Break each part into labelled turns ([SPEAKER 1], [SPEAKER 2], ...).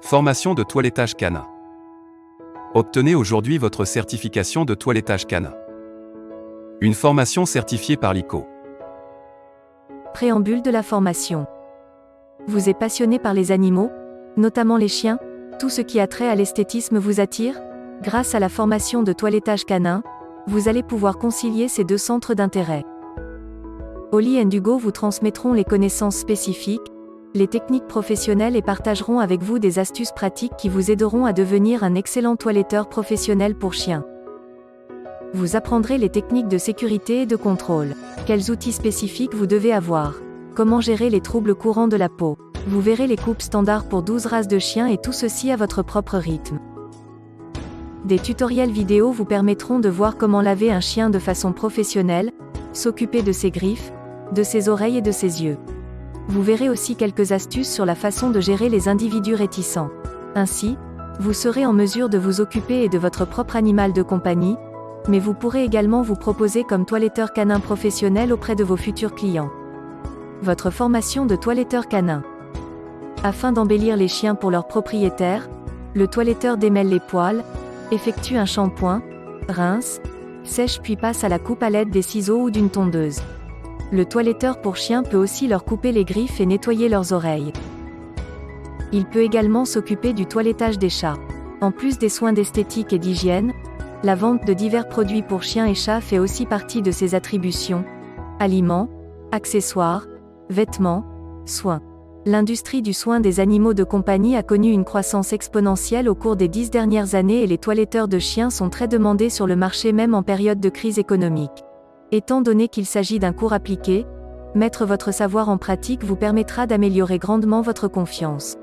[SPEAKER 1] Formation de toilettage canin. Obtenez aujourd'hui votre certification de toilettage canin. Une formation certifiée par l'ICO.
[SPEAKER 2] Préambule de la formation. Vous êtes passionné par les animaux, notamment les chiens? Tout ce qui a trait à l'esthétisme vous attire? Grâce à la formation de toilettage canin, vous allez pouvoir concilier ces deux centres d'intérêt. Oli et Hugo vous transmettront les connaissances spécifiques, les techniques professionnelles et partageront avec vous des astuces pratiques qui vous aideront à devenir un excellent toiletteur professionnel pour chiens. Vous apprendrez les techniques de sécurité et de contrôle. Quels outils spécifiques vous devez avoir. Comment gérer les troubles courants de la peau. Vous verrez les coupes standards pour 12 races de chiens et tout ceci à votre propre rythme. Des tutoriels vidéo vous permettront de voir comment laver un chien de façon professionnelle, s'occuper de ses griffes, de ses oreilles et de ses yeux. Vous verrez aussi quelques astuces sur la façon de gérer les individus réticents. Ainsi, vous serez en mesure de vous occuper et de votre propre animal de compagnie, mais vous pourrez également vous proposer comme toiletteur canin professionnel auprès de vos futurs clients. Votre formation de toiletteur canin. Afin d'embellir les chiens pour leurs propriétaires, le toiletteur démêle les poils, effectue un shampoing, rince, sèche puis passe à la coupe à l'aide des ciseaux ou d'une tondeuse. Le toiletteur pour chiens peut aussi leur couper les griffes et nettoyer leurs oreilles. Il peut également s'occuper du toilettage des chats. En plus des soins d'esthétique et d'hygiène, la vente de divers produits pour chiens et chats fait aussi partie de ses attributions. Aliments, accessoires, vêtements, soins. L'industrie du soin des animaux de compagnie a connu une croissance exponentielle au cours des 10 dernières années et les toiletteurs de chiens sont très demandés sur le marché même en période de crise économique. Étant donné qu'il s'agit d'un cours appliqué, mettre votre savoir en pratique vous permettra d'améliorer grandement votre confiance.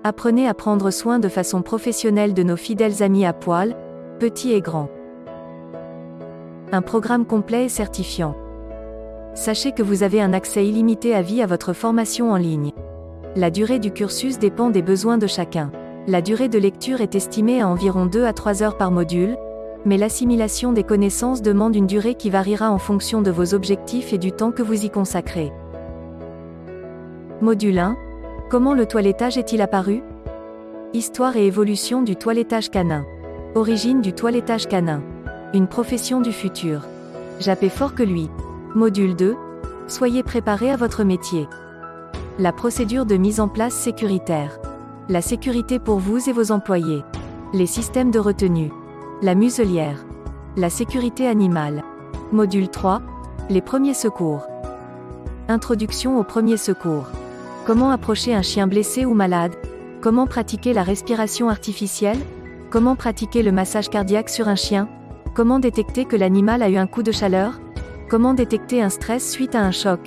[SPEAKER 2] Apprenez à prendre soin de façon professionnelle de nos fidèles amis à poil, petits et grands. Un programme complet et certifiant. Sachez que vous avez un accès illimité à vie à votre formation en ligne. La durée du cursus dépend des besoins de chacun. La durée de lecture est estimée à environ 2 à 3 heures par module, mais l'assimilation des connaissances demande une durée qui variera en fonction de vos objectifs et du temps que vous y consacrez. Module 1. Comment le toilettage est-il apparu? Histoire et évolution du toilettage canin. Origine du toilettage canin. Une profession du futur. Jappé fort que lui. Module 2. Soyez préparé à votre métier. La procédure de mise en place sécuritaire. La sécurité pour vous et vos employés. Les systèmes de retenue. La muselière. La sécurité animale. Module 3. Les premiers secours. Introduction aux premiers secours. Comment approcher un chien blessé ou malade? Comment pratiquer la respiration artificielle? Comment pratiquer le massage cardiaque sur un chien? Comment détecter que l'animal a eu un coup de chaleur? Comment détecter un stress suite à un choc?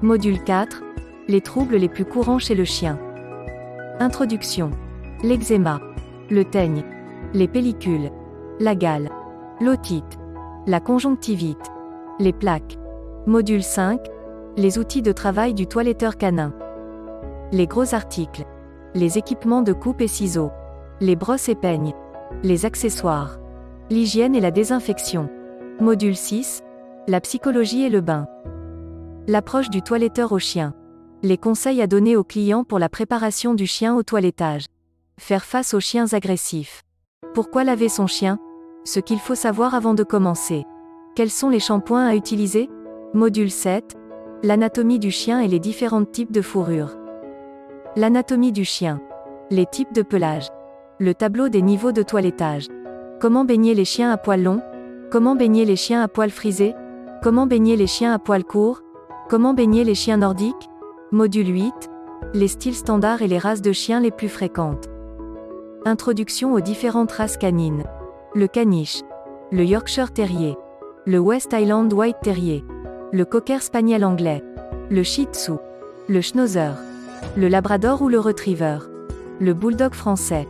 [SPEAKER 2] Module 4. Les troubles les plus courants chez le chien. Introduction. L'eczéma. Le teigne. Les pellicules. La gale. L'otite. La conjonctivite. Les plaques. Module 5. Les outils de travail du toiletteur canin. Les gros articles. Les équipements de coupe et ciseaux. Les brosses et peignes. Les accessoires. L'hygiène et la désinfection. Module 6. La psychologie et le bain. L'approche du toiletteur au chien. Les conseils à donner aux clients pour la préparation du chien au toilettage. Faire face aux chiens agressifs. Pourquoi laver son chien? Ce qu'il faut savoir avant de commencer. Quels sont les shampoings à utiliser? Module 7. L'anatomie du chien et les différents types de fourrure. L'anatomie du chien. Les types de pelage. Le tableau des niveaux de toilettage. Comment baigner les chiens à poils longs? Comment baigner les chiens à poils frisés? Comment baigner les chiens à poils courts? Comment baigner les chiens nordiques? Module 8. Les styles standards et les races de chiens les plus fréquentes. Introduction aux différentes races canines. Le caniche. Le Yorkshire Terrier. Le West Highland White Terrier. Le Cocker Spaniel anglais. Le Shih Tzu. Le Schnauzer. Le Labrador ou le Retriever. Le Bulldog français.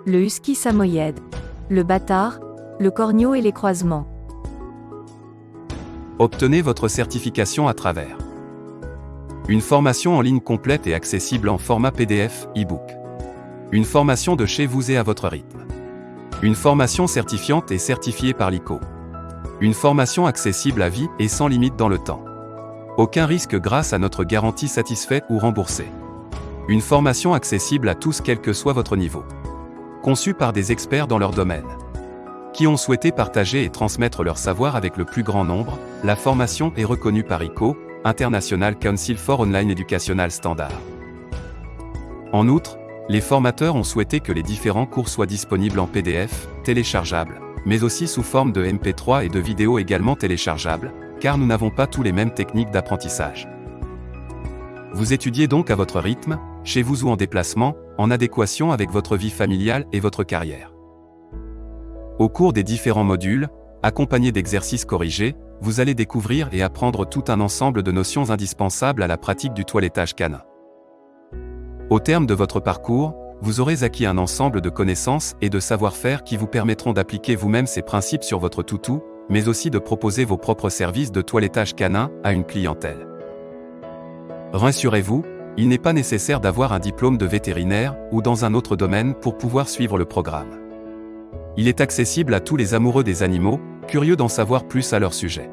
[SPEAKER 2] Le Husky samoyède. Le Bâtard. Le Corneau et les croisements.
[SPEAKER 1] Obtenez votre certification à travers une formation en ligne complète et accessible en format PDF, e-book. Une formation de chez vous et à votre rythme. Une formation certifiante et certifiée par l'ICO. Une formation accessible à vie et sans limite dans le temps. Aucun risque grâce à notre garantie satisfaite ou remboursée. Une formation accessible à tous quel que soit votre niveau. Conçue par des experts dans leur domaine. Qui ont souhaité partager et transmettre leur savoir avec le plus grand nombre, la formation est reconnue par ICO, International Council for Online Educational Standards. En outre, les formateurs ont souhaité que les différents cours soient disponibles en PDF, téléchargeables, mais aussi sous forme de MP3 et de vidéos également téléchargeables, car nous n'avons pas tous les mêmes techniques d'apprentissage. Vous étudiez donc à votre rythme, chez vous ou en déplacement, en adéquation avec votre vie familiale et votre carrière. Au cours des différents modules, accompagnés d'exercices corrigés, vous allez découvrir et apprendre tout un ensemble de notions indispensables à la pratique du toilettage canin. Au terme de votre parcours, vous aurez acquis un ensemble de connaissances et de savoir-faire qui vous permettront d'appliquer vous-même ces principes sur votre toutou, mais aussi de proposer vos propres services de toilettage canin à une clientèle. Rassurez-vous, il n'est pas nécessaire d'avoir un diplôme de vétérinaire ou dans un autre domaine pour pouvoir suivre le programme. Il est accessible à tous les amoureux des animaux, curieux d'en savoir plus à leur sujet.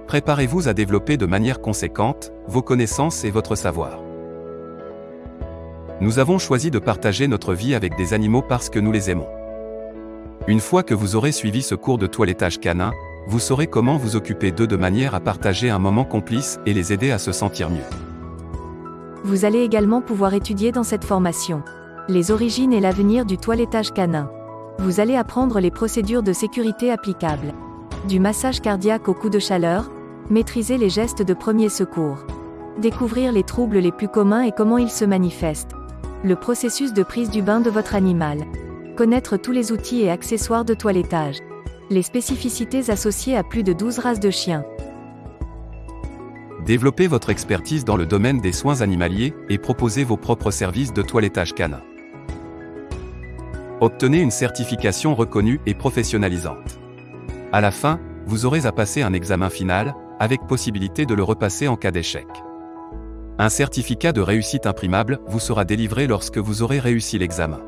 [SPEAKER 1] Préparez-vous à développer de manière conséquente vos connaissances et votre savoir. Nous avons choisi de partager notre vie avec des animaux parce que nous les aimons. Une fois que vous aurez suivi ce cours de toilettage canin, vous saurez comment vous occuper d'eux de manière à partager un moment complice et les aider à se sentir mieux.
[SPEAKER 2] Vous allez également pouvoir étudier dans cette formation les origines et l'avenir du toilettage canin. Vous allez apprendre les procédures de sécurité applicables. Du massage cardiaque au coup de chaleur, maîtriser les gestes de premier secours. Découvrir les troubles les plus communs et comment ils se manifestent. Le processus de prise du bain de votre animal. Connaître tous les outils et accessoires de toilettage. Les spécificités associées à plus de 12 races de chiens.
[SPEAKER 1] Développez votre expertise dans le domaine des soins animaliers et proposez vos propres services de toilettage canin. Obtenez une certification reconnue et professionnalisante. À la fin, vous aurez à passer un examen final, avec possibilité de le repasser en cas d'échec. Un certificat de réussite imprimable vous sera délivré lorsque vous aurez réussi l'examen.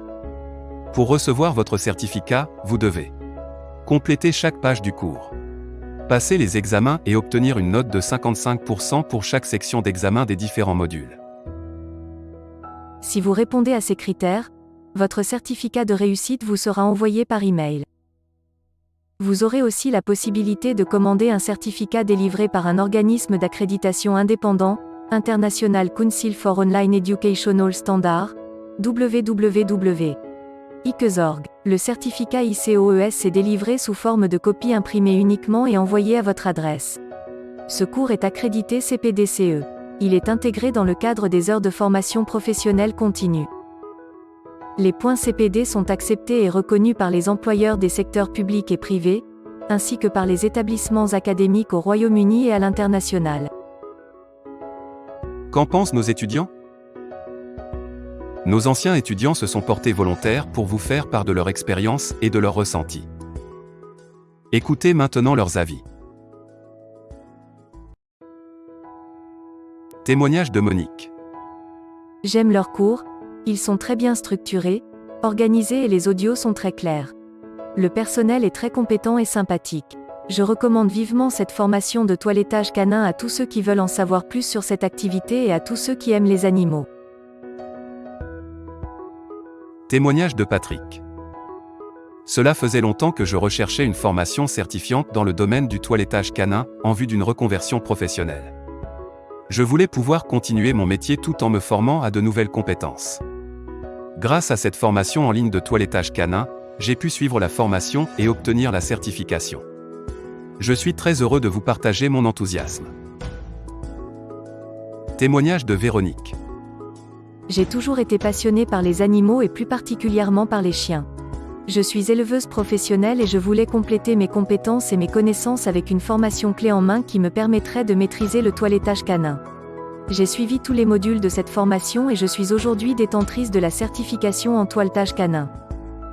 [SPEAKER 1] Pour recevoir votre certificat, vous devez compléter chaque page du cours, passer les examens et obtenir une note de 55% pour chaque section d'examen des différents modules.
[SPEAKER 2] Si vous répondez à ces critères, votre certificat de réussite vous sera envoyé par email. Vous aurez aussi la possibilité de commander un certificat délivré par un organisme d'accréditation indépendant, International Council for Online Educational Standards, www.ices.org. Le certificat ICOES est délivré sous forme de copie imprimée uniquement et envoyée à votre adresse. Ce cours est accrédité CPDCE. Il est intégré dans le cadre des heures de formation professionnelle continue. Les points CPD sont acceptés et reconnus par les employeurs des secteurs publics et privés, ainsi que par les établissements académiques au Royaume-Uni et à l'international.
[SPEAKER 1] Qu'en pensent nos étudiants ? Nos anciens étudiants se sont portés volontaires pour vous faire part de leur expérience et de leurs ressentis. Écoutez maintenant leurs avis. Témoignage de Monique.
[SPEAKER 2] J'aime leurs cours, ils sont très bien structurés, organisés et les audios sont très clairs. Le personnel est très compétent et sympathique. Je recommande vivement cette formation de toilettage canin à tous ceux qui veulent en savoir plus sur cette activité et à tous ceux qui aiment les animaux.
[SPEAKER 1] Témoignage de Patrick. Cela faisait longtemps que je recherchais une formation certifiante dans le domaine du toilettage canin, en vue d'une reconversion professionnelle. Je voulais pouvoir continuer mon métier tout en me formant à de nouvelles compétences. Grâce à cette formation en ligne de toilettage canin, j'ai pu suivre la formation et obtenir la certification. Je suis très heureux de vous partager mon enthousiasme. Témoignage de Véronique.
[SPEAKER 2] J'ai toujours été passionnée par les animaux et plus particulièrement par les chiens. Je suis éleveuse professionnelle et je voulais compléter mes compétences et mes connaissances avec une formation clé en main qui me permettrait de maîtriser le toilettage canin. J'ai suivi tous les modules de cette formation et je suis aujourd'hui détentrice de la certification en toilettage canin.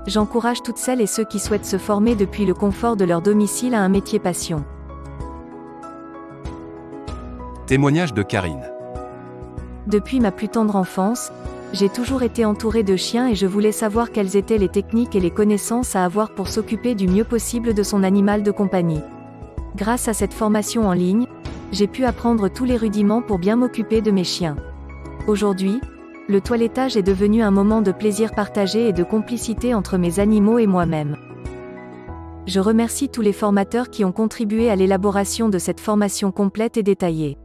[SPEAKER 2] J'encourage toutes celles et ceux qui souhaitent se former depuis le confort de leur domicile à un métier passion.
[SPEAKER 1] Témoignage de Karine.
[SPEAKER 2] Depuis ma plus tendre enfance, j'ai toujours été entourée de chiens et je voulais savoir quelles étaient les techniques et les connaissances à avoir pour s'occuper du mieux possible de son animal de compagnie. Grâce à cette formation en ligne, J'ai pu apprendre tous les rudiments pour bien m'occuper de mes chiens. Aujourd'hui, le toilettage est devenu un moment de plaisir partagé et de complicité entre mes animaux et moi-même. Je remercie tous les formateurs qui ont contribué à l'élaboration de cette formation complète et détaillée.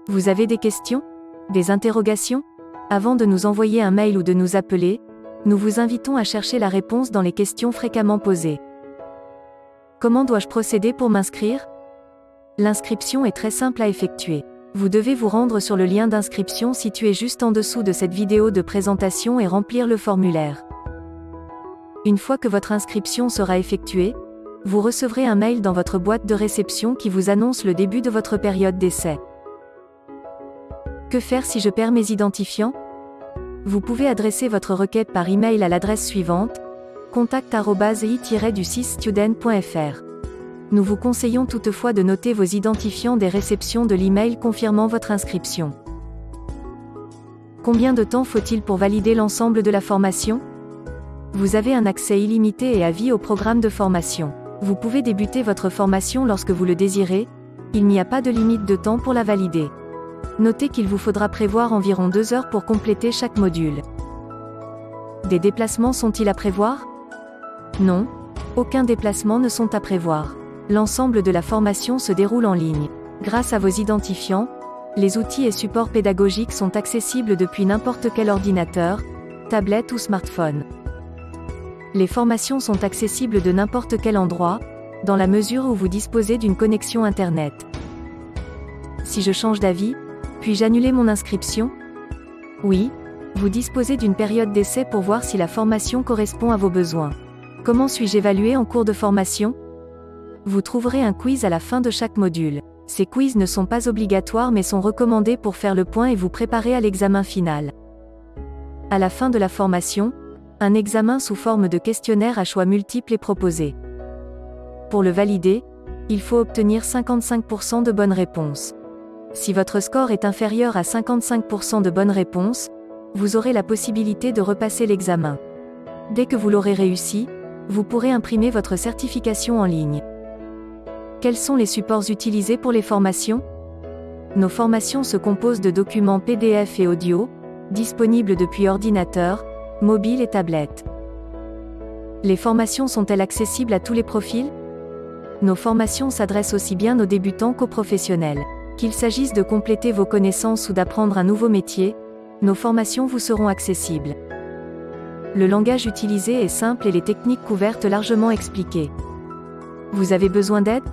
[SPEAKER 2] Vous avez des questions? Des interrogations? Avant de nous envoyer un mail ou de nous appeler, nous vous invitons à chercher la réponse dans les questions fréquemment posées. Comment dois-je procéder pour m'inscrire? L'inscription est très simple à effectuer. Vous devez vous rendre sur le lien d'inscription situé juste en dessous de cette vidéo de présentation et remplir le formulaire. Une fois que votre inscription sera effectuée, vous recevrez un mail dans votre boîte de réception qui vous annonce le début de votre période d'essai. Que faire si je perds mes identifiants? Vous pouvez adresser votre requête par email à l'adresse suivante: contact@i-du6student.fr. Nous vous conseillons toutefois de noter vos identifiants des réceptions de l'email confirmant votre inscription. Combien de temps faut-il pour valider l'ensemble de la formation? Vous avez un accès illimité et à vie au programme de formation. Vous pouvez débuter votre formation lorsque vous le désirez, il n'y a pas de limite de temps pour la valider. Notez qu'il vous faudra prévoir environ 2 heures pour compléter chaque module. Des déplacements sont-ils à prévoir? Non, aucun déplacement ne sont à prévoir. L'ensemble de la formation se déroule en ligne. Grâce à vos identifiants, les outils et supports pédagogiques sont accessibles depuis n'importe quel ordinateur, tablette ou smartphone. Les formations sont accessibles de n'importe quel endroit, dans la mesure où vous disposez d'une connexion Internet. Si je change d'avis, puis-je annuler mon inscription? Oui, vous disposez d'une période d'essai pour voir si la formation correspond à vos besoins. Comment suis-je évalué en cours de formation? Vous trouverez un quiz à la fin de chaque module. Ces quiz ne sont pas obligatoires mais sont recommandés pour faire le point et vous préparer à l'examen final. À la fin de la formation, un examen sous forme de questionnaire à choix multiples est proposé. Pour le valider, il faut obtenir 55% de bonnes réponses. Si votre score est inférieur à 55% de bonnes réponses, vous aurez la possibilité de repasser l'examen. Dès que vous l'aurez réussi, vous pourrez imprimer votre certification en ligne. Quels sont les supports utilisés pour les formations? Nos formations se composent de documents PDF et audio, disponibles depuis ordinateur, mobile et tablette. Les formations sont-elles accessibles à tous les profils? Nos formations s'adressent aussi bien aux débutants qu'aux professionnels. Qu'il s'agisse de compléter vos connaissances ou d'apprendre un nouveau métier, nos formations vous seront accessibles. Le langage utilisé est simple et les techniques couvertes largement expliquées. Vous avez besoin d'aide?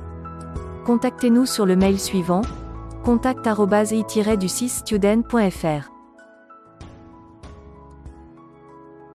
[SPEAKER 2] Contactez-nous sur le mail suivant: contact@i-du6student.fr.